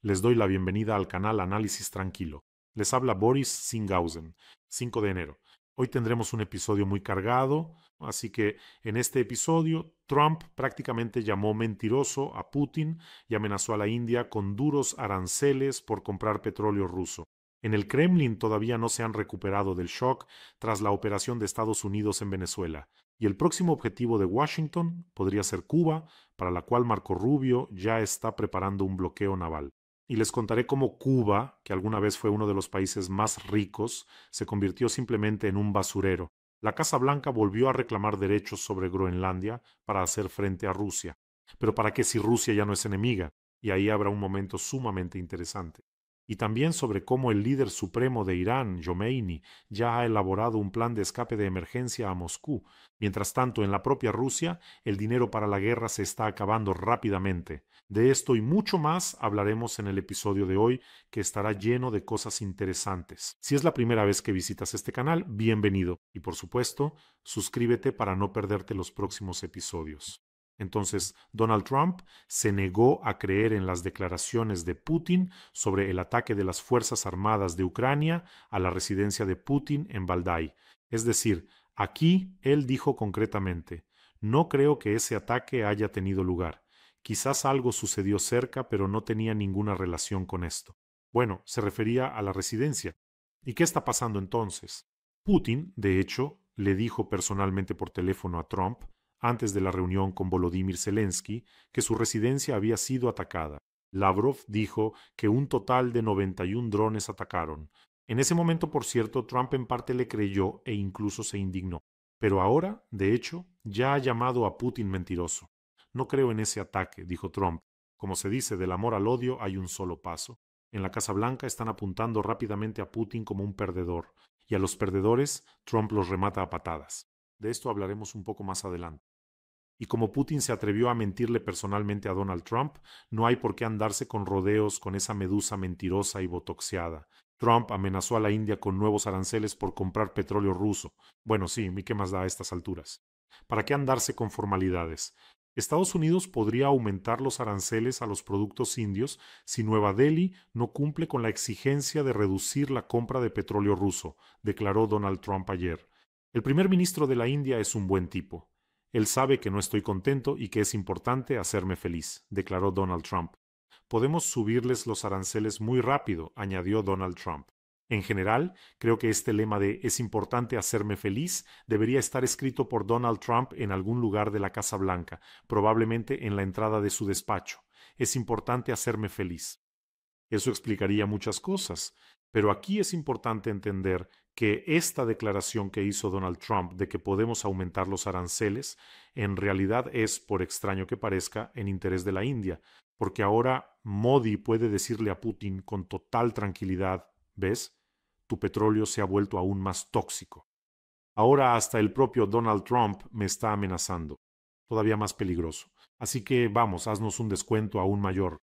Les doy la bienvenida al canal Análisis Tranquilo. Les habla Boris Singhausen, 5 de enero. Hoy tendremos un episodio muy cargado, así que en este episodio Trump prácticamente llamó mentiroso a Putin y amenazó a la India con duros aranceles por comprar petróleo ruso. En el Kremlin todavía no se han recuperado del shock tras la operación de Estados Unidos en Venezuela, y el próximo objetivo de Washington podría ser Cuba, para la cual Marco Rubio ya está preparando un bloqueo naval. Y les contaré cómo Cuba, que alguna vez fue uno de los países más ricos, se convirtió simplemente en un basurero. La Casa Blanca volvió a reclamar derechos sobre Groenlandia para hacer frente a Rusia. Pero ¿para qué si Rusia ya no es enemiga? Y ahí habrá un momento sumamente interesante. Y también sobre cómo el líder supremo de Irán, Jomeini, ya ha elaborado un plan de escape de emergencia a Moscú. Mientras tanto, en la propia Rusia, el dinero para la guerra se está acabando rápidamente. De esto y mucho más hablaremos en el episodio de hoy, que estará lleno de cosas interesantes. Si es la primera vez que visitas este canal, bienvenido. Y por supuesto, suscríbete para no perderte los próximos episodios. Entonces, Donald Trump se negó a creer en las declaraciones de Putin sobre el ataque de las Fuerzas Armadas de Ucrania a la residencia de Putin en Valdai. Es decir, aquí él dijo concretamente: no creo que ese ataque haya tenido lugar. Quizás algo sucedió cerca, pero no tenía ninguna relación con esto. Bueno, se refería a la residencia. ¿Y qué está pasando entonces? Putin, de hecho, le dijo personalmente por teléfono a Trump, antes de la reunión con Volodymyr Zelensky, que su residencia había sido atacada. Lavrov dijo que un total de 91 drones atacaron. En ese momento, por cierto, Trump en parte le creyó e incluso se indignó. Pero ahora, de hecho, ya ha llamado a Putin mentiroso. No creo en ese ataque, dijo Trump. Como se dice, del amor al odio hay un solo paso. En la Casa Blanca están apuntando rápidamente a Putin como un perdedor, y a los perdedores Trump los remata a patadas. De esto hablaremos un poco más adelante. Y como Putin se atrevió a mentirle personalmente a Donald Trump, no hay por qué andarse con rodeos con esa medusa mentirosa y botoxeada. Trump amenazó a la India con nuevos aranceles por comprar petróleo ruso. Bueno, sí, ¿y qué más da a estas alturas? ¿Para qué andarse con formalidades? Estados Unidos podría aumentar los aranceles a los productos indios si Nueva Delhi no cumple con la exigencia de reducir la compra de petróleo ruso, declaró Donald Trump ayer. El primer ministro de la India es un buen tipo. Él sabe que no estoy contento y que es importante hacerme feliz, declaró Donald Trump. Podemos subirles los aranceles muy rápido, añadió Donald Trump. En general, creo que este lema de "es importante hacerme feliz" debería estar escrito por Donald Trump en algún lugar de la Casa Blanca, probablemente en la entrada de su despacho. Es importante hacerme feliz. Eso explicaría muchas cosas, pero aquí es importante entender que esta declaración que hizo Donald Trump de que podemos aumentar los aranceles, en realidad es, por extraño que parezca, en interés de la India, porque ahora Modi puede decirle a Putin con total tranquilidad: ¿ves? Tu petróleo se ha vuelto aún más tóxico. Ahora hasta el propio Donald Trump me está amenazando, todavía más peligroso. Así que vamos, haznos un descuento aún mayor.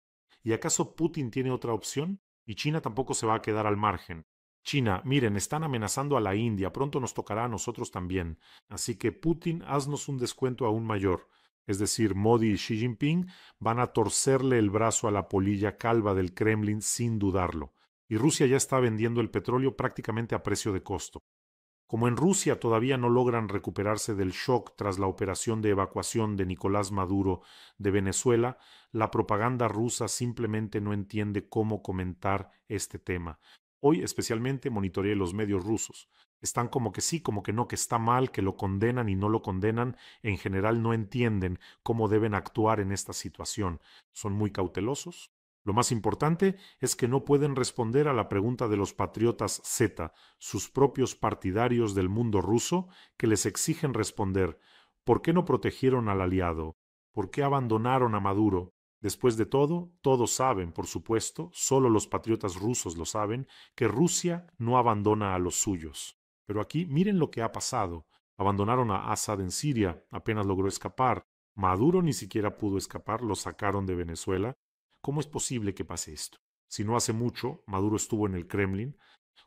¿Y acaso Putin tiene otra opción? Y China tampoco se va a quedar al margen. China, miren, están amenazando a la India, pronto nos tocará a nosotros también. Así que Putin, haznos un descuento aún mayor. Es decir, Modi y Xi Jinping van a torcerle el brazo a la polilla calva del Kremlin sin dudarlo. Y Rusia ya está vendiendo el petróleo prácticamente a precio de costo. Como en Rusia todavía no logran recuperarse del shock tras la operación de evacuación de Nicolás Maduro de Venezuela, la propaganda rusa simplemente no entiende cómo comentar este tema. Hoy especialmente monitoreé los medios rusos. Están como que sí, como que no, que está mal, que lo condenan y no lo condenan. En general no entienden cómo deben actuar en esta situación. Son muy cautelosos. Lo más importante es que no pueden responder a la pregunta de los patriotas Z, sus propios partidarios del mundo ruso, que les exigen responder: ¿por qué no protegieron al aliado? ¿Por qué abandonaron a Maduro? Después de todo, todos saben, por supuesto, solo los patriotas rusos lo saben, que Rusia no abandona a los suyos. Pero aquí miren lo que ha pasado. Abandonaron a Assad en Siria, apenas logró escapar. Maduro ni siquiera pudo escapar, lo sacaron de Venezuela. ¿Cómo es posible que pase esto? Si no hace mucho, Maduro estuvo en el Kremlin.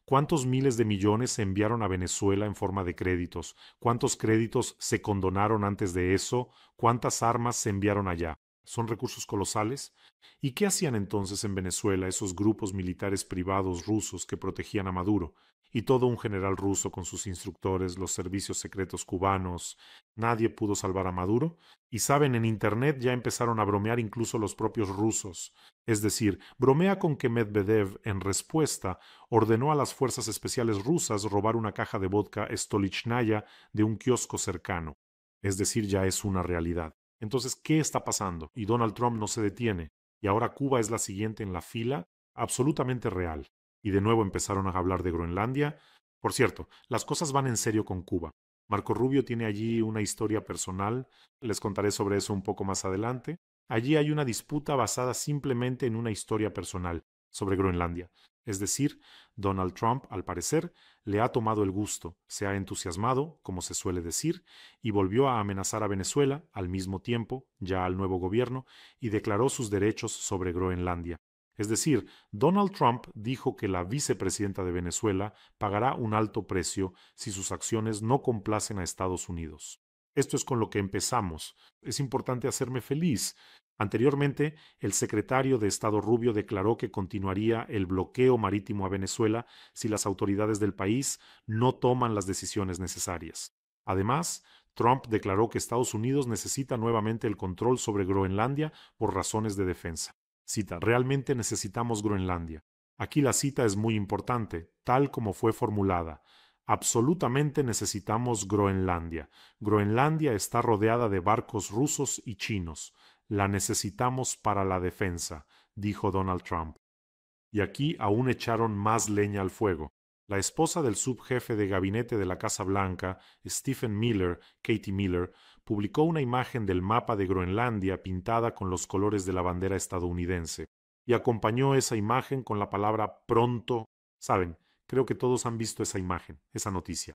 ¿Cuántos miles de millones se enviaron a Venezuela en forma de créditos? ¿Cuántos créditos se condonaron antes de eso? ¿Cuántas armas se enviaron allá? Son recursos colosales. ¿Y qué hacían entonces en Venezuela esos grupos militares privados rusos que protegían a Maduro? Y todo un general ruso con sus instructores, los servicios secretos cubanos. Nadie pudo salvar a Maduro. Y saben, en Internet ya empezaron a bromear incluso los propios rusos. Es decir, bromea con que Medvedev, en respuesta, ordenó a las fuerzas especiales rusas robar una caja de vodka Stolichnaya de un kiosco cercano. Es decir, ya es una realidad. Entonces, ¿qué está pasando? Y Donald Trump no se detiene. Y ahora Cuba es la siguiente en la fila, absolutamente real. Y de nuevo empezaron a hablar de Groenlandia. Por cierto, las cosas van en serio con Cuba. Marco Rubio tiene allí una historia personal. Les contaré sobre eso un poco más adelante. Allí hay una disputa basada simplemente en una historia personal sobre Groenlandia. Es decir, Donald Trump, al parecer, le ha tomado el gusto, se ha entusiasmado, como se suele decir, y volvió a amenazar a Venezuela al mismo tiempo, ya al nuevo gobierno, y declaró sus derechos sobre Groenlandia. Es decir, Donald Trump dijo que la vicepresidenta de Venezuela pagará un alto precio si sus acciones no complacen a Estados Unidos. Esto es con lo que empezamos. Es importante hacerme feliz. Anteriormente, el secretario de Estado Rubio declaró que continuaría el bloqueo marítimo a Venezuela si las autoridades del país no toman las decisiones necesarias. Además, Trump declaró que Estados Unidos necesita nuevamente el control sobre Groenlandia por razones de defensa. Cita, realmente necesitamos Groenlandia. Aquí la cita es muy importante, tal como fue formulada. Absolutamente necesitamos Groenlandia. Groenlandia está rodeada de barcos rusos y chinos. La necesitamos para la defensa, dijo Donald Trump. Y aquí aún echaron más leña al fuego. La esposa del subjefe de gabinete de la Casa Blanca, Stephen Miller, Katie Miller, publicó una imagen del mapa de Groenlandia pintada con los colores de la bandera estadounidense y acompañó esa imagen con la palabra pronto. Saben, creo que todos han visto esa imagen, esa noticia.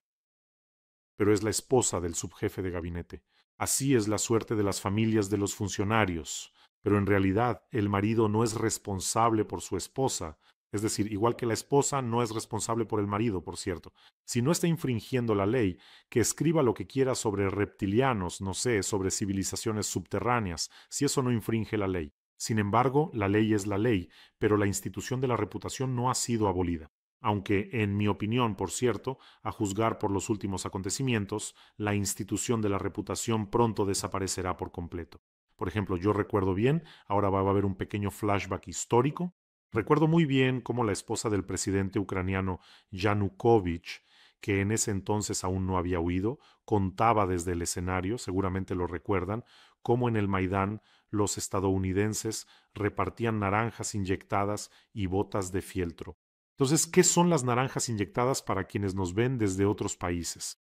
Pero es la esposa del subjefe de gabinete. Así es la suerte de las familias de los funcionarios. Pero en realidad el marido no es responsable por su esposa. Es decir, igual que la esposa no es responsable por el marido, por cierto. Si no está infringiendo la ley, que escriba lo que quiera sobre reptilianos, no sé, sobre civilizaciones subterráneas, si eso no infringe la ley. Sin embargo, la ley es la ley, pero la institución de la reputación no ha sido abolida. Aunque, en mi opinión, por cierto, a juzgar por los últimos acontecimientos, la institución de la reputación pronto desaparecerá por completo. Por ejemplo, yo recuerdo bien, ahora va a haber un pequeño flashback histórico. Recuerdo muy bien cómo la esposa del presidente ucraniano Yanukovych, que en ese entonces aún no había huido, contaba desde el escenario, seguramente lo recuerdan, cómo en el Maidán los estadounidenses repartían naranjas inyectadas y botas de fieltro. Entonces, ¿qué son las naranjas inyectadas para quienes nos ven desde otros países?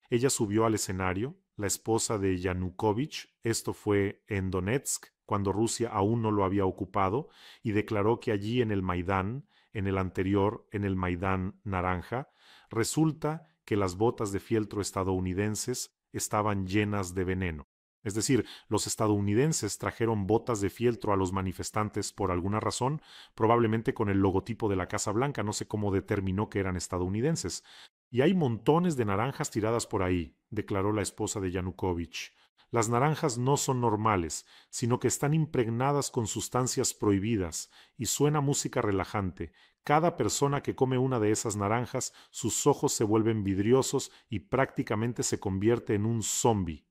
Ella subió al escenario, la esposa de Yanukovych, esto fue en Donetsk, cuando Rusia aún no lo había ocupado, y declaró que allí en el Maidán, en el anterior, en el Maidán naranja, resulta que las botas de fieltro estadounidenses estaban llenas de veneno. Es decir, los estadounidenses trajeron botas de fieltro a los manifestantes por alguna razón, probablemente con el logotipo de la Casa Blanca, no sé cómo determinó que eran estadounidenses. Y hay montones de naranjas tiradas por ahí, declaró la esposa de Yanukovych. Las naranjas no son normales, sino que están impregnadas con sustancias prohibidas, y suena música relajante. Cada persona que come una de esas naranjas, sus ojos se vuelven vidriosos y prácticamente se convierte en un zombi.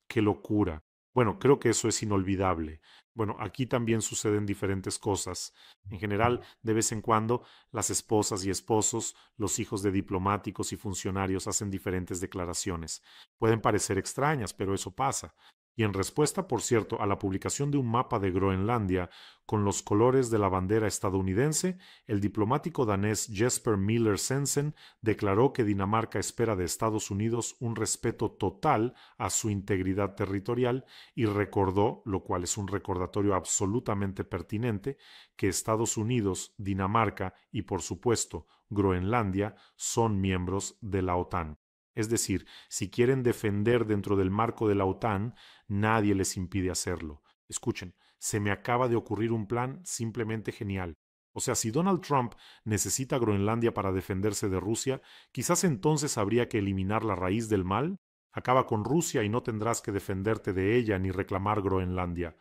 ¡Qué locura! Bueno, creo que eso es inolvidable. Bueno, aquí también suceden diferentes cosas. En general, de vez en cuando, las esposas y esposos, los hijos de diplomáticos y funcionarios hacen diferentes declaraciones. Pueden parecer extrañas, pero eso pasa. Y en respuesta, por cierto, a la publicación de un mapa de Groenlandia con los colores de la bandera estadounidense, el diplomático danés Jesper Miller Sensen declaró que Dinamarca espera de Estados Unidos un respeto total a su integridad territorial y recordó, lo cual es un recordatorio absolutamente pertinente, que Estados Unidos, Dinamarca y, por supuesto, Groenlandia son miembros de la OTAN. Es decir, si quieren defender dentro del marco de la OTAN, nadie les impide hacerlo. Escuchen, se me acaba de ocurrir un plan simplemente genial. O sea, si Donald Trump necesita Groenlandia para defenderse de Rusia, quizás entonces habría que eliminar la raíz del mal. Acaba con Rusia y no tendrás que defenderte de ella ni reclamar Groenlandia.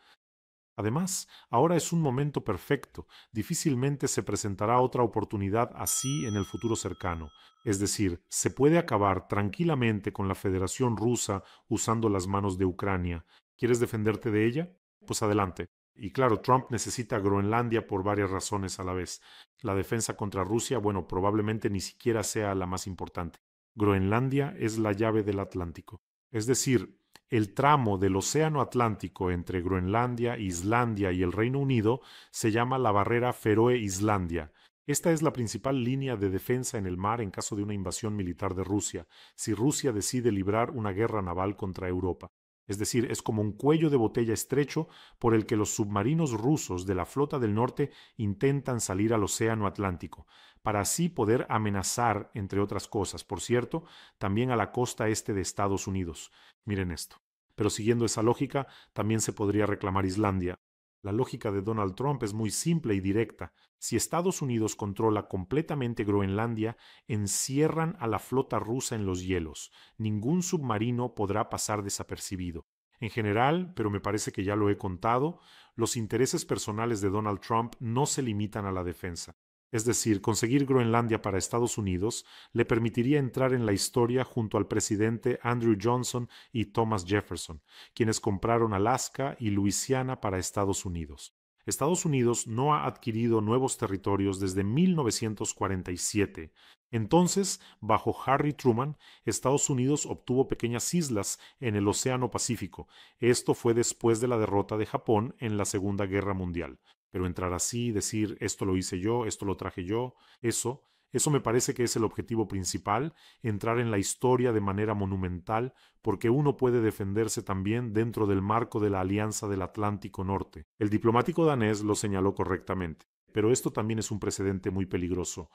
Además, ahora es un momento perfecto. Difícilmente se presentará otra oportunidad así en el futuro cercano. Es decir, se puede acabar tranquilamente con la Federación Rusa usando las manos de Ucrania. ¿Quieres defenderte de ella? Pues adelante. Y claro, Trump necesita Groenlandia por varias razones a la vez. La defensa contra Rusia, bueno, probablemente ni siquiera sea la más importante. Groenlandia es la llave del Atlántico. Es decir, el tramo del Océano Atlántico entre Groenlandia, Islandia y el Reino Unido se llama la barrera Feroe-Islandia. Esta es la principal línea de defensa en el mar en caso de una invasión militar de Rusia, si Rusia decide librar una guerra naval contra Europa. Es decir, es como un cuello de botella estrecho por el que los submarinos rusos de la flota del norte intentan salir al Océano Atlántico, para así poder amenazar, entre otras cosas, por cierto, también a la costa este de Estados Unidos. Miren esto. Pero siguiendo esa lógica, también se podría reclamar Islandia. La lógica de Donald Trump es muy simple y directa. Si Estados Unidos controla completamente Groenlandia, encierran a la flota rusa en los hielos. Ningún submarino podrá pasar desapercibido. En general, pero me parece que ya lo he contado, los intereses personales de Donald Trump no se limitan a la defensa. Es decir, conseguir Groenlandia para Estados Unidos le permitiría entrar en la historia junto al presidente Andrew Johnson y Thomas Jefferson, quienes compraron Alaska y Luisiana para Estados Unidos. Estados Unidos no ha adquirido nuevos territorios desde 1947. Entonces, bajo Harry Truman, Estados Unidos obtuvo pequeñas islas en el Océano Pacífico. Esto fue después de la derrota de Japón en la Segunda Guerra Mundial. Pero entrar así, decir esto lo hice yo, esto lo traje yo, eso me parece que es el objetivo principal, entrar en la historia de manera monumental, porque uno puede defenderse también dentro del marco de la Alianza del Atlántico Norte. El diplomático danés lo señaló correctamente, pero esto también es un precedente muy peligroso.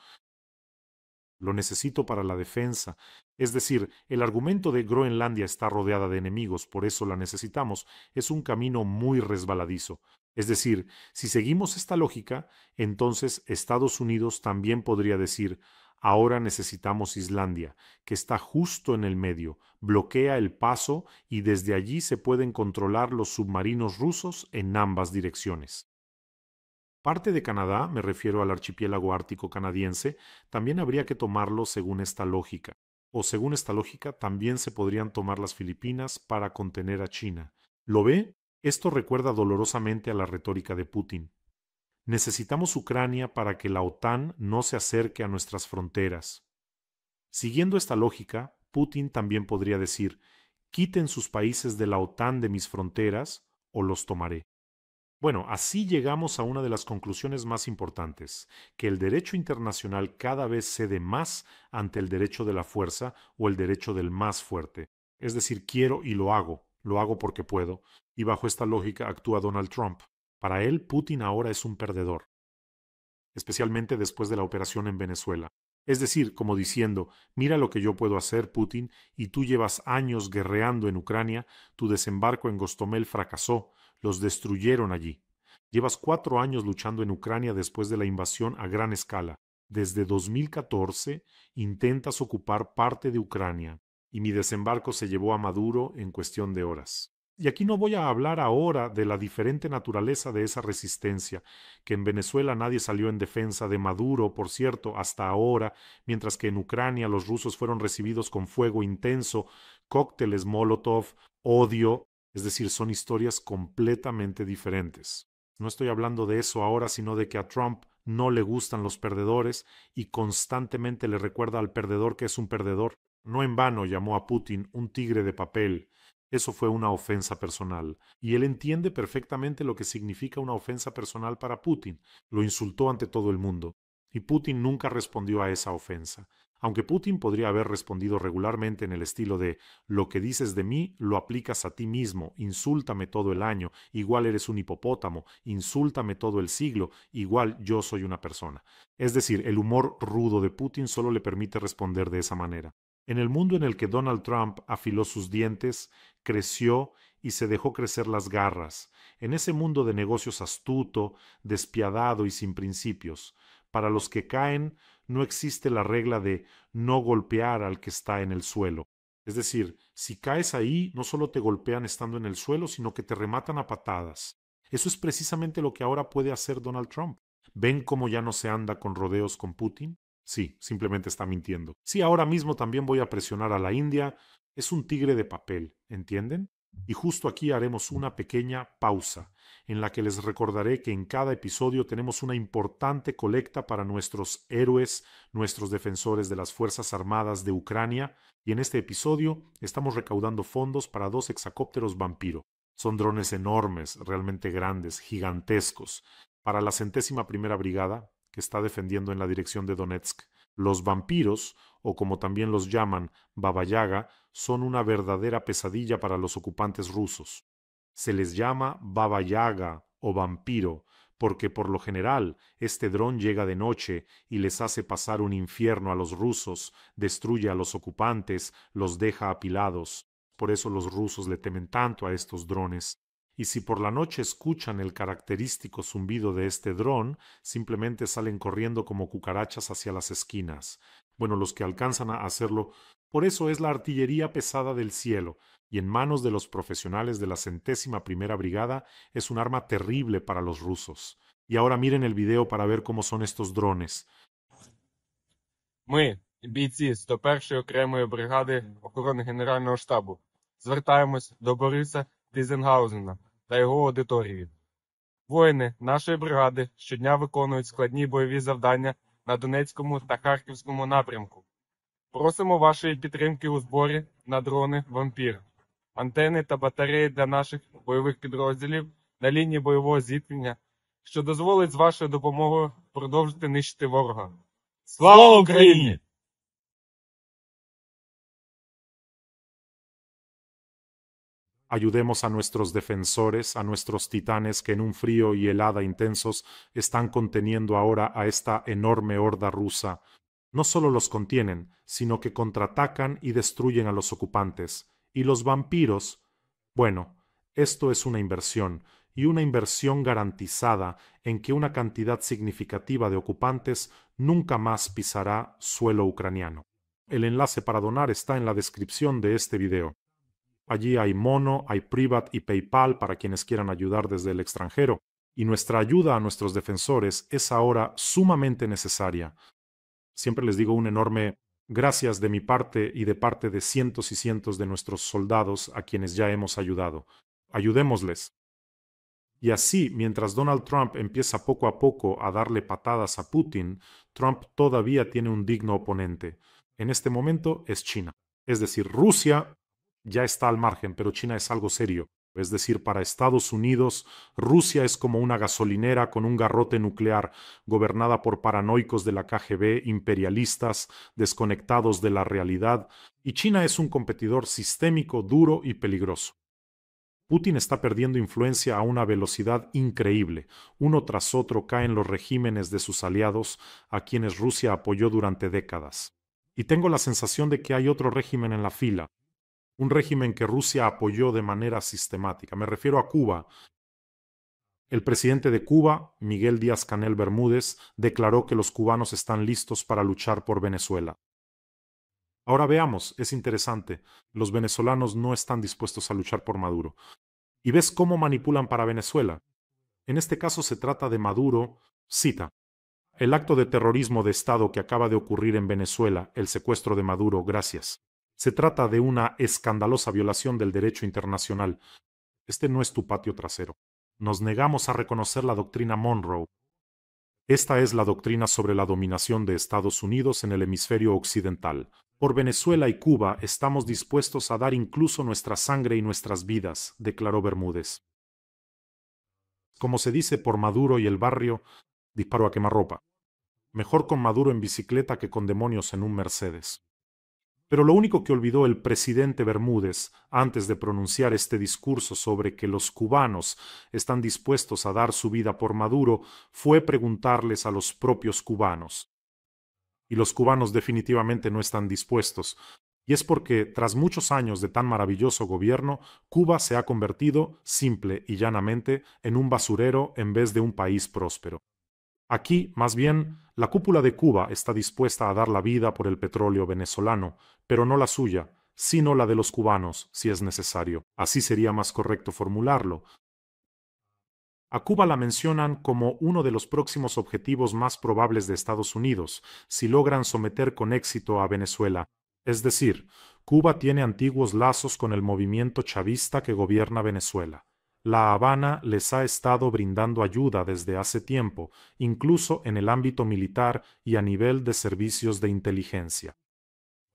Lo necesito para la defensa. Es decir, el argumento de Groenlandia está rodeada de enemigos, por eso la necesitamos, es un camino muy resbaladizo. Es decir, si seguimos esta lógica, entonces Estados Unidos también podría decir, ahora necesitamos Islandia, que está justo en el medio, bloquea el paso y desde allí se pueden controlar los submarinos rusos en ambas direcciones. Parte de Canadá, me refiero al archipiélago ártico canadiense, también habría que tomarlo según esta lógica. O según esta lógica, también se podrían tomar las Filipinas para contener a China. ¿Lo ve? Esto recuerda dolorosamente a la retórica de Putin. Necesitamos Ucrania para que la OTAN no se acerque a nuestras fronteras. Siguiendo esta lógica, Putin también podría decir, quiten sus países de la OTAN de mis fronteras o los tomaré. Bueno, así llegamos a una de las conclusiones más importantes, que el derecho internacional cada vez cede más ante el derecho de la fuerza o el derecho del más fuerte. Es decir, quiero y lo hago porque puedo, y bajo esta lógica actúa Donald Trump. Para él, Putin ahora es un perdedor, especialmente después de la operación en Venezuela. Es decir, como diciendo, mira lo que yo puedo hacer, Putin, y tú llevas años guerreando en Ucrania, tu desembarco en Gostomel fracasó, los destruyeron allí. Llevas 4 años luchando en Ucrania después de la invasión a gran escala. Desde 2014 intentas ocupar parte de Ucrania, y mi desembarco se llevó a Maduro en cuestión de horas. Y aquí no voy a hablar ahora de la diferente naturaleza de esa resistencia, que en Venezuela nadie salió en defensa de Maduro, por cierto, hasta ahora, mientras que en Ucrania los rusos fueron recibidos con fuego intenso, cócteles Molotov, odio, es decir, son historias completamente diferentes. No estoy hablando de eso ahora, sino de que a Trump no le gustan los perdedores y constantemente le recuerda al perdedor que es un perdedor. No en vano llamó a Putin un tigre de papel. Eso fue una ofensa personal, y él entiende perfectamente lo que significa una ofensa personal para Putin. Lo insultó ante todo el mundo, y Putin nunca respondió a esa ofensa. Aunque Putin podría haber respondido regularmente en el estilo de lo que dices de mí lo aplicas a ti mismo, insúltame todo el año, igual eres un hipopótamo, insúltame todo el siglo, igual yo soy una persona. Es decir, el humor rudo de Putin solo le permite responder de esa manera. En el mundo en el que Donald Trump afiló sus dientes, creció y se dejó crecer las garras, en ese mundo de negocios astuto, despiadado y sin principios, para los que caen no existe la regla de no golpear al que está en el suelo. Es decir, si caes ahí, no solo te golpean estando en el suelo, sino que te rematan a patadas. Eso es precisamente lo que ahora puede hacer Donald Trump. ¿Ven cómo ya no se anda con rodeos con Putin? Sí, simplemente está mintiendo. Sí, ahora mismo también voy a presionar a la India. Es un tigre de papel, ¿entienden? Y justo aquí haremos una pequeña pausa, en la que les recordaré que en cada episodio tenemos una importante colecta para nuestros héroes, nuestros defensores de las Fuerzas Armadas de Ucrania, y en este episodio estamos recaudando fondos para 2 hexacópteros Vampiro. Son drones enormes, realmente grandes, gigantescos, para la 101ª Brigada, que está defendiendo en la dirección de Donetsk. Los vampiros, o como también los llaman, Baba Yaga, son una verdadera pesadilla para los ocupantes rusos. Se les llama Baba Yaga o vampiro porque por lo general este dron llega de noche y les hace pasar un infierno a los rusos, destruye a los ocupantes, los deja apilados. Por eso los rusos le temen tanto a estos drones. Y si por la noche escuchan el característico zumbido de este dron, simplemente salen corriendo como cucarachas hacia las esquinas. Bueno, los que alcanzan a hacerlo. Por eso es la artillería pesada del cielo, y en manos de los profesionales de la 101ª Brigada es un arma terrible para los rusos. Y ahora miren el video para ver cómo son estos drones. Ми, бійці 101-ї окремої бригади охорони Генерального штабу, звертаємось до Бориса Тізенгаузена та його аудиторії. Воїни нашої бригади щодня виконують складні бойові завдання на Донецькому та Харківському напрямку. Просимо вашої підтримки у зборі на дрони «Вампір», антени та батареї для наших бойових підрозділів на лінії бойового зіткнення, що дозволить з вашою допомогою продовжити нищити ворога. Слава Україні! Ayudemos a nuestros defensores, a nuestros titanes que en un frío y helada intensos están conteniendo ahora a esta enorme horda rusa. No solo los contienen, sino que contraatacan y destruyen a los ocupantes. Y los vampiros, bueno, esto es una inversión, y una inversión garantizada en que una cantidad significativa de ocupantes nunca más pisará suelo ucraniano. El enlace para donar está en la descripción de este video. Allí hay Mono, hay Privat y PayPal para quienes quieran ayudar desde el extranjero, y nuestra ayuda a nuestros defensores es ahora sumamente necesaria. Siempre les digo un enorme gracias de mi parte y de parte de cientos y cientos de nuestros soldados a quienes ya hemos ayudado. Ayudémosles. Y así, mientras Donald Trump empieza poco a poco a darle patadas a Putin, Trump todavía tiene un digno oponente. En este momento es China. Es decir, Rusia ya está al margen, pero China es algo serio. Es decir, para Estados Unidos, Rusia es como una gasolinera con un garrote nuclear, gobernada por paranoicos de la KGB, imperialistas, desconectados de la realidad, y China es un competidor sistémico, duro y peligroso. Putin está perdiendo influencia a una velocidad increíble. Uno tras otro caen los regímenes de sus aliados, a quienes Rusia apoyó durante décadas. Y tengo la sensación de que hay otro régimen en la fila, un régimen que Rusia apoyó de manera sistemática. Me refiero a Cuba. El presidente de Cuba, Miguel Díaz-Canel Bermúdez, declaró que los cubanos están listos para luchar por Venezuela. Ahora veamos, es interesante, los venezolanos no están dispuestos a luchar por Maduro. ¿Y ves cómo manipulan para Venezuela? En este caso se trata de Maduro, cita, el acto de terrorismo de Estado que acaba de ocurrir en Venezuela, el secuestro de Maduro, gracias. Se trata de una escandalosa violación del derecho internacional. Este no es tu patio trasero. Nos negamos a reconocer la doctrina Monroe. Esta es la doctrina sobre la dominación de Estados Unidos en el hemisferio occidental. Por Venezuela y Cuba estamos dispuestos a dar incluso nuestra sangre y nuestras vidas, declaró Bermúdez. Como se dice por Maduro y el barrio, disparo a quemarropa. Mejor con Maduro en bicicleta que con demonios en un Mercedes. Pero lo único que olvidó el presidente Bermúdez antes de pronunciar este discurso sobre que los cubanos están dispuestos a dar su vida por Maduro fue preguntarles a los propios cubanos. Y los cubanos definitivamente no están dispuestos. Y es porque, tras muchos años de tan maravilloso gobierno, Cuba se ha convertido, simple y llanamente, en un basurero en vez de un país próspero. Aquí, más bien, la cúpula de Cuba está dispuesta a dar la vida por el petróleo venezolano, pero no la suya, sino la de los cubanos, si es necesario. Así sería más correcto formularlo. A Cuba la mencionan como uno de los próximos objetivos más probables de Estados Unidos, si logran someter con éxito a Venezuela. Es decir, Cuba tiene antiguos lazos con el movimiento chavista que gobierna Venezuela. La Habana les ha estado brindando ayuda desde hace tiempo, incluso en el ámbito militar y a nivel de servicios de inteligencia.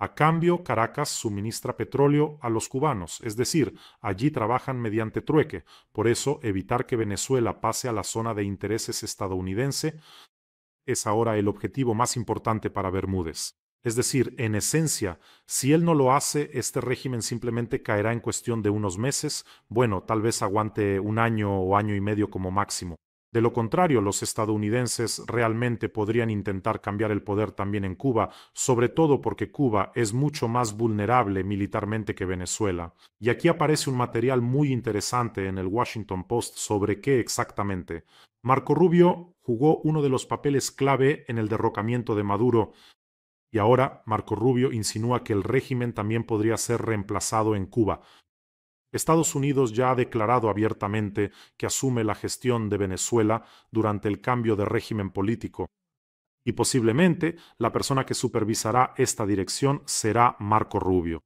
A cambio, Caracas suministra petróleo a los cubanos, es decir, allí trabajan mediante trueque. Por eso, evitar que Venezuela pase a la zona de intereses estadounidense es ahora el objetivo más importante para Bermúdez. Es decir, en esencia, si él no lo hace, este régimen simplemente caerá en cuestión de unos meses, bueno, tal vez aguante un año o año y medio como máximo. De lo contrario, los estadounidenses realmente podrían intentar cambiar el poder también en Cuba, sobre todo porque Cuba es mucho más vulnerable militarmente que Venezuela. Y aquí aparece un material muy interesante en el Washington Post sobre qué exactamente. Marco Rubio jugó uno de los papeles clave en el derrocamiento de Maduro, y ahora Marco Rubio insinúa que el régimen también podría ser reemplazado en Cuba. Estados Unidos ya ha declarado abiertamente que asume la gestión de Venezuela durante el cambio de régimen político, y posiblemente la persona que supervisará esta dirección será Marco Rubio.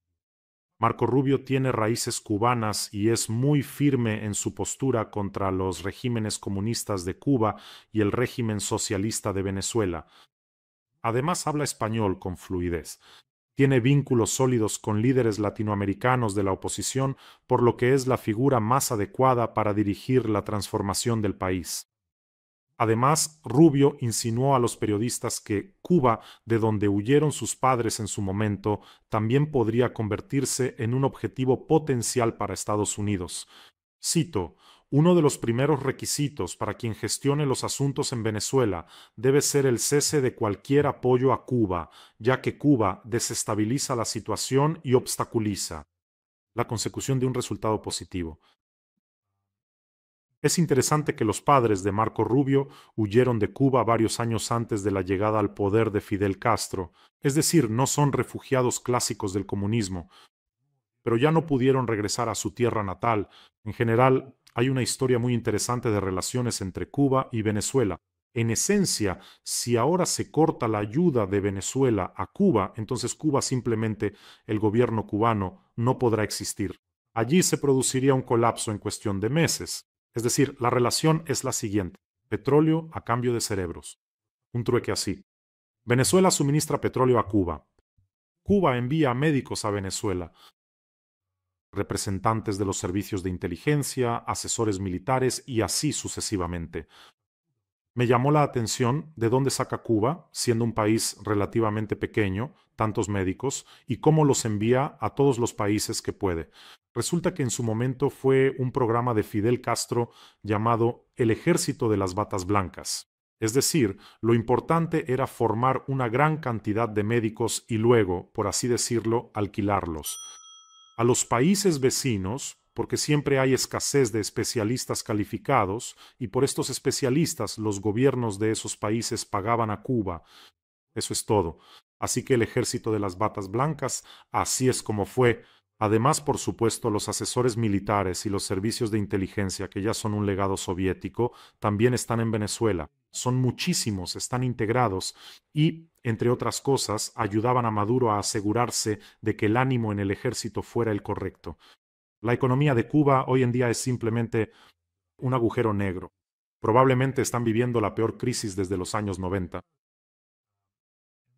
Marco Rubio tiene raíces cubanas y es muy firme en su postura contra los regímenes comunistas de Cuba y el régimen socialista de Venezuela. Además habla español con fluidez. Tiene vínculos sólidos con líderes latinoamericanos de la oposición, por lo que es la figura más adecuada para dirigir la transformación del país. Además, Rubio insinuó a los periodistas que Cuba, de donde huyeron sus padres en su momento, también podría convertirse en un objetivo potencial para Estados Unidos. Cito: uno de los primeros requisitos para quien gestione los asuntos en Venezuela debe ser el cese de cualquier apoyo a Cuba, ya que Cuba desestabiliza la situación y obstaculiza la consecución de un resultado positivo. Es interesante que los padres de Marco Rubio huyeron de Cuba varios años antes de la llegada al poder de Fidel Castro, es decir, no son refugiados clásicos del comunismo, pero ya no pudieron regresar a su tierra natal. En general, hay una historia muy interesante de relaciones entre Cuba y Venezuela. En esencia, si ahora se corta la ayuda de Venezuela a Cuba, entonces Cuba simplemente, el gobierno cubano, no podrá existir. Allí se produciría un colapso en cuestión de meses. Es decir, la relación es la siguiente: petróleo a cambio de cerebros. Un trueque así. Venezuela suministra petróleo a Cuba. Cuba envía médicos a Venezuela, representantes de los servicios de inteligencia, asesores militares y así sucesivamente. Me llamó la atención de dónde saca Cuba, siendo un país relativamente pequeño, tantos médicos, y cómo los envía a todos los países que puede. Resulta que en su momento fue un programa de Fidel Castro llamado El Ejército de las Batas Blancas. Es decir, lo importante era formar una gran cantidad de médicos y luego, por así decirlo, alquilarlos a los países vecinos, porque siempre hay escasez de especialistas calificados, y por estos especialistas los gobiernos de esos países pagaban a Cuba. Eso es todo. Así que el ejército de las batas blancas, así es como fue. Además, por supuesto, los asesores militares y los servicios de inteligencia, que ya son un legado soviético, también están en Venezuela. Son muchísimos, están integrados y, entre otras cosas, ayudaban a Maduro a asegurarse de que el ánimo en el ejército fuera el correcto. La economía de Cuba hoy en día es simplemente un agujero negro. Probablemente están viviendo la peor crisis desde los años 90.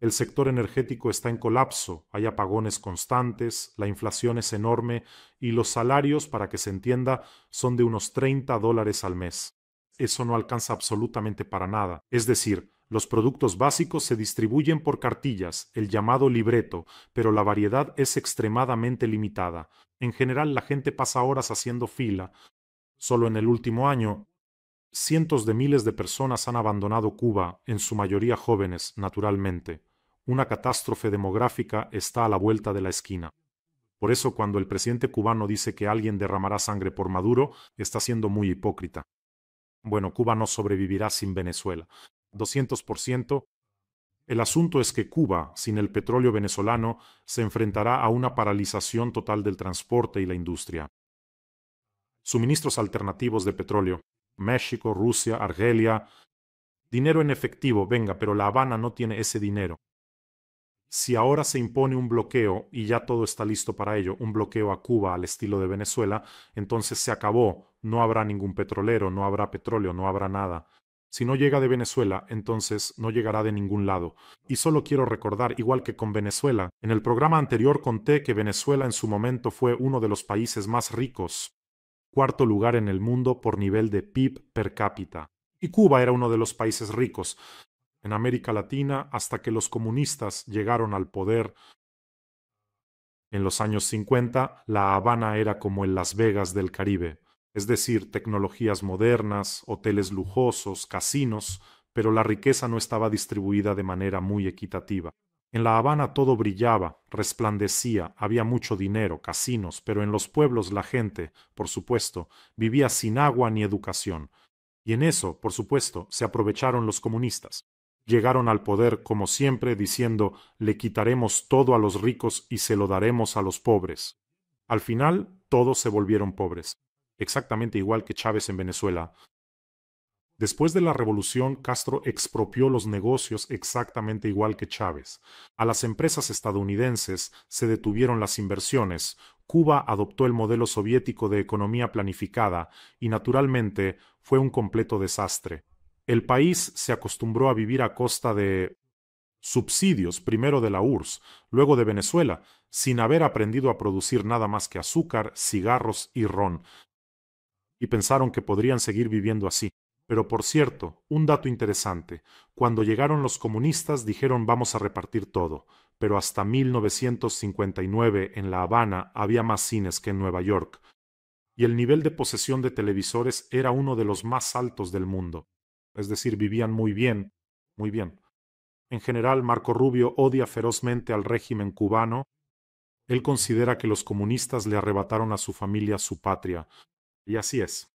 El sector energético está en colapso, hay apagones constantes, la inflación es enorme y los salarios, para que se entienda, son de unos $30 al mes. Eso no alcanza absolutamente para nada. Es decir, los productos básicos se distribuyen por cartillas, el llamado libreto, pero la variedad es extremadamente limitada. En general, la gente pasa horas haciendo fila. Solo en el último año, cientos de miles de personas han abandonado Cuba, en su mayoría jóvenes, naturalmente. Una catástrofe demográfica está a la vuelta de la esquina. Por eso, cuando el presidente cubano dice que alguien derramará sangre por Maduro, está siendo muy hipócrita. Bueno, Cuba no sobrevivirá sin Venezuela. 200%. El asunto es que Cuba, sin el petróleo venezolano, se enfrentará a una paralización total del transporte y la industria. Suministros alternativos de petróleo. México, Rusia, Argelia. Dinero en efectivo, venga, pero La Habana no tiene ese dinero. Si ahora se impone un bloqueo, y ya todo está listo para ello, un bloqueo a Cuba al estilo de Venezuela, entonces se acabó, no habrá ningún petrolero, no habrá petróleo, no habrá nada. Si no llega de Venezuela, entonces no llegará de ningún lado. Y solo quiero recordar, igual que con Venezuela, en el programa anterior conté que Venezuela en su momento fue uno de los países más ricos, cuarto lugar en el mundo por nivel de PIB per cápita. Y Cuba era uno de los países ricos en América Latina hasta que los comunistas llegaron al poder en los años 50. La Habana era como el Las Vegas del Caribe, es decir, tecnologías modernas, hoteles lujosos, casinos, pero la riqueza no estaba distribuida de manera muy equitativa. En La Habana todo brillaba, resplandecía, había mucho dinero, casinos, pero en los pueblos la gente, por supuesto, vivía sin agua ni educación. Y en eso, por supuesto, se aprovecharon los comunistas. Llegaron al poder, como siempre, diciendo, le quitaremos todo a los ricos y se lo daremos a los pobres. Al final, todos se volvieron pobres, exactamente igual que Chávez en Venezuela. Después de la revolución, Castro expropió los negocios exactamente igual que Chávez. A las empresas estadounidenses se detuvieron las inversiones. Cuba adoptó el modelo soviético de economía planificada y, naturalmente, fue un completo desastre. El país se acostumbró a vivir a costa de subsidios, primero de la URSS, luego de Venezuela, sin haber aprendido a producir nada más que azúcar, cigarros y ron, y pensaron que podrían seguir viviendo así. Pero por cierto, un dato interesante, cuando llegaron los comunistas dijeron vamos a repartir todo, pero hasta 1959 en La Habana había más cines que en Nueva York, y el nivel de posesión de televisores era uno de los más altos del mundo. Es decir, vivían muy bien, muy bien. En general, Marco Rubio odia ferozmente al régimen cubano. Él considera que los comunistas le arrebataron a su familia su patria, y así es.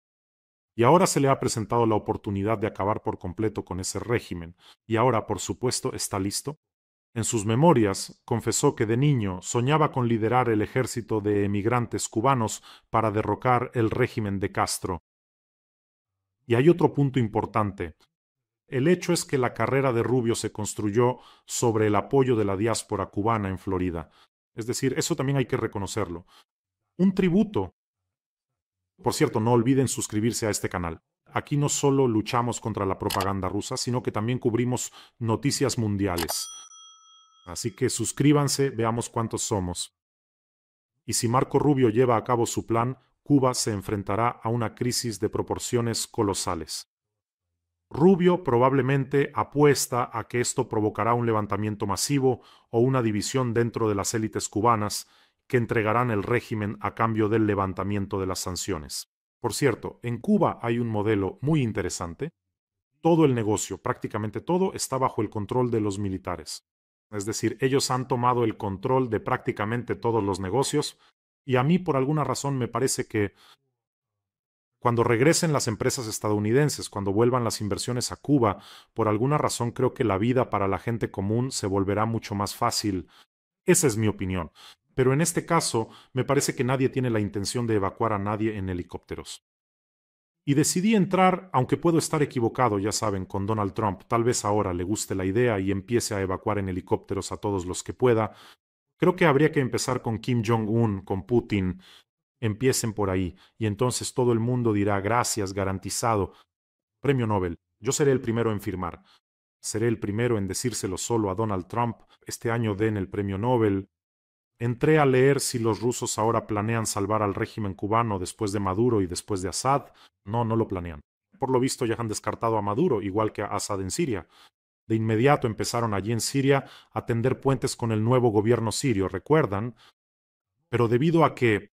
Y ahora se le ha presentado la oportunidad de acabar por completo con ese régimen, y ahora, por supuesto, está listo. En sus memorias, confesó que de niño soñaba con liderar el ejército de emigrantes cubanos para derrocar el régimen de Castro. Y hay otro punto importante. El hecho es que la carrera de Rubio se construyó sobre el apoyo de la diáspora cubana en Florida. Es decir, eso también hay que reconocerlo. Un tributo. Por cierto, no olviden suscribirse a este canal. Aquí no solo luchamos contra la propaganda rusa, sino que también cubrimos noticias mundiales. Así que suscríbanse, veamos cuántos somos. Y si Marco Rubio lleva a cabo su plan, Cuba se enfrentará a una crisis de proporciones colosales. Rubio probablemente apuesta a que esto provocará un levantamiento masivo o una división dentro de las élites cubanas que entregarán el régimen a cambio del levantamiento de las sanciones. Por cierto, en Cuba hay un modelo muy interesante. Todo el negocio, prácticamente todo, está bajo el control de los militares. Es decir, ellos han tomado el control de prácticamente todos los negocios y a mí por alguna razón me parece que cuando regresen las empresas estadounidenses, cuando vuelvan las inversiones a Cuba, por alguna razón creo que la vida para la gente común se volverá mucho más fácil. Esa es mi opinión. Pero en este caso, me parece que nadie tiene la intención de evacuar a nadie en helicópteros. Y decidí entrar, aunque puedo estar equivocado, ya saben, con Donald Trump. Tal vez ahora le guste la idea y empiece a evacuar en helicópteros a todos los que pueda. Creo que habría que empezar con Kim Jong-un, con Putin. Empiecen por ahí, y entonces todo el mundo dirá gracias, garantizado. Premio Nobel. Yo seré el primero en firmar. Seré el primero en decírselo solo a Donald Trump. Este año den el premio Nobel. Entré a leer si los rusos ahora planean salvar al régimen cubano después de Maduro y después de Assad. No, no lo planean. Por lo visto ya han descartado a Maduro, igual que a Assad en Siria. De inmediato empezaron allí en Siria a tender puentes con el nuevo gobierno sirio, ¿recuerdan? Pero debido a que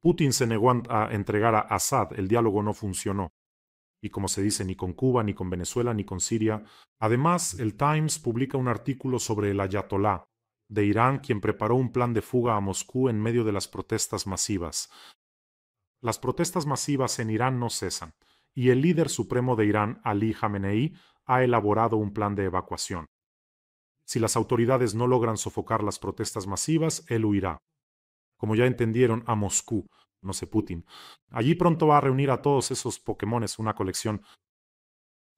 Putin se negó a entregar a Assad, el diálogo no funcionó. Y como se dice, ni con Cuba, ni con Venezuela, ni con Siria. Además, el Times publica un artículo sobre el ayatolá de Irán, quien preparó un plan de fuga a Moscú en medio de las protestas masivas. Las protestas masivas en Irán no cesan, y el líder supremo de Irán, Ali Jamenei, ha elaborado un plan de evacuación. Si las autoridades no logran sofocar las protestas masivas, él huirá. Como ya entendieron, a Moscú, no sé, Putin. Allí pronto va a reunir a todos esos Pokémones, una colección.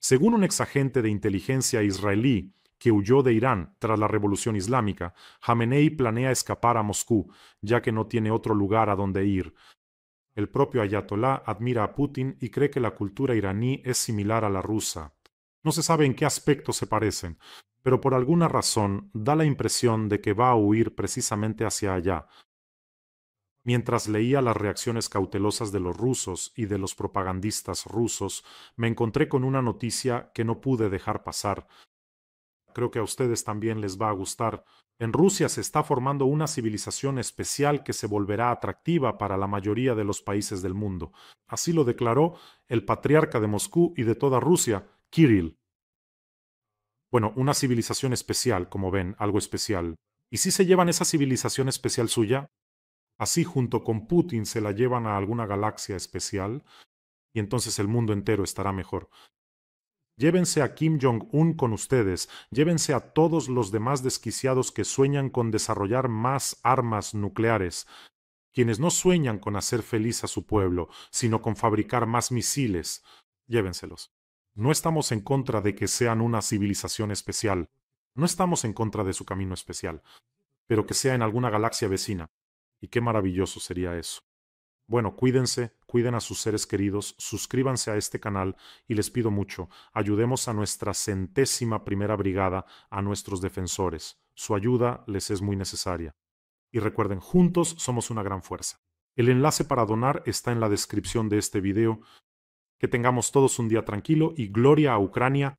Según un exagente de inteligencia israelí que huyó de Irán tras la revolución islámica, Jamenei planea escapar a Moscú, ya que no tiene otro lugar a donde ir. El propio ayatolá admira a Putin y cree que la cultura iraní es similar a la rusa. No se sabe en qué aspecto se parecen, pero por alguna razón da la impresión de que va a huir precisamente hacia allá. Mientras leía las reacciones cautelosas de los rusos y de los propagandistas rusos, me encontré con una noticia que no pude dejar pasar. Creo que a ustedes también les va a gustar. En Rusia se está formando una civilización especial que se volverá atractiva para la mayoría de los países del mundo. Así lo declaró el patriarca de Moscú y de toda Rusia, Kirill. Bueno, una civilización especial, como ven, algo especial. ¿Y si se llevan esa civilización especial suya? Así junto con Putin se la llevan a alguna galaxia especial y entonces el mundo entero estará mejor. Llévense a Kim Jong-un con ustedes, llévense a todos los demás desquiciados que sueñan con desarrollar más armas nucleares, quienes no sueñan con hacer feliz a su pueblo, sino con fabricar más misiles. Llévenselos. No estamos en contra de que sean una civilización especial, no estamos en contra de su camino especial, pero que sea en alguna galaxia vecina. Y qué maravilloso sería eso. Bueno, cuídense, cuiden a sus seres queridos, suscríbanse a este canal y les pido mucho, ayudemos a nuestra 100ª brigada, a nuestros defensores. Su ayuda les es muy necesaria. Y recuerden, juntos somos una gran fuerza. El enlace para donar está en la descripción de este video. Que tengamos todos un día tranquilo y gloria a Ucrania.